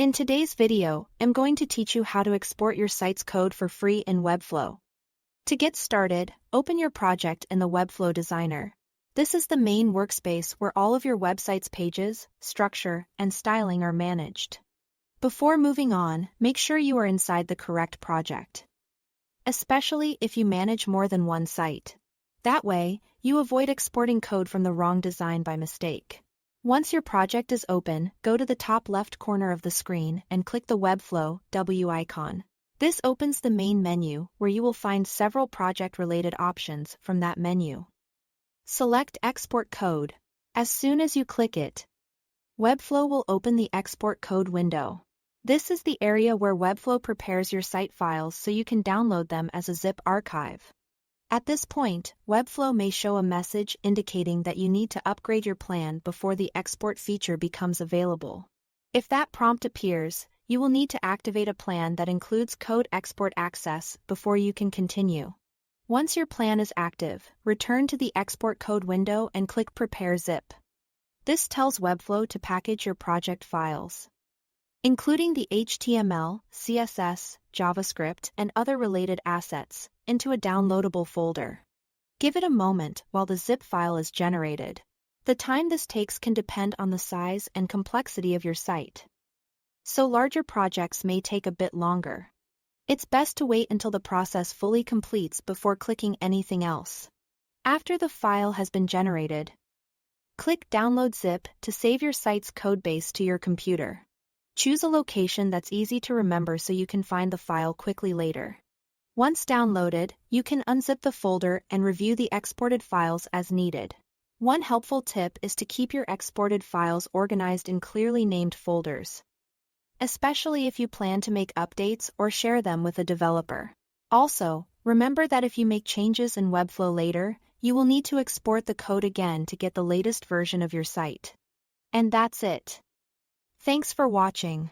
In today's video, I'm going to teach you how to export your site's code for free in Webflow. To get started, open your project in the Webflow Designer. This is the main workspace where all of your website's pages, structure, and styling are managed. Before moving on, make sure you are inside the correct project, especially if you manage more than one site. That way, you avoid exporting code from the wrong design by mistake. Once your project is open, go to the top left corner of the screen and click the Webflow W icon. This opens the main menu, where you will find several project-related options from that menu. Select Export Code. As soon as you click it, Webflow will open the Export Code window. This is the area where Webflow prepares your site files so you can download them as a zip archive. At this point, Webflow may show a message indicating that you need to upgrade your plan before the export feature becomes available. If that prompt appears, you will need to activate a plan that includes code export access before you can continue. Once your plan is active, return to the Export Code window and click Prepare Zip. This tells Webflow to package your project files, including the HTML, CSS, JavaScript, and other related assets, into a downloadable folder. Give it a moment while the zip file is generated. The time this takes can depend on the size and complexity of your site, so larger projects may take a bit longer. It's best to wait until the process fully completes before clicking anything else. After the file has been generated, click Download Zip to save your site's codebase to your computer. Choose a location that's easy to remember so you can find the file quickly later. Once downloaded, you can unzip the folder and review the exported files as needed. One helpful tip is to keep your exported files organized in clearly named folders, especially if you plan to make updates or share them with a developer. Also, remember that if you make changes in Webflow later, you will need to export the code again to get the latest version of your site. And that's it. Thanks for watching.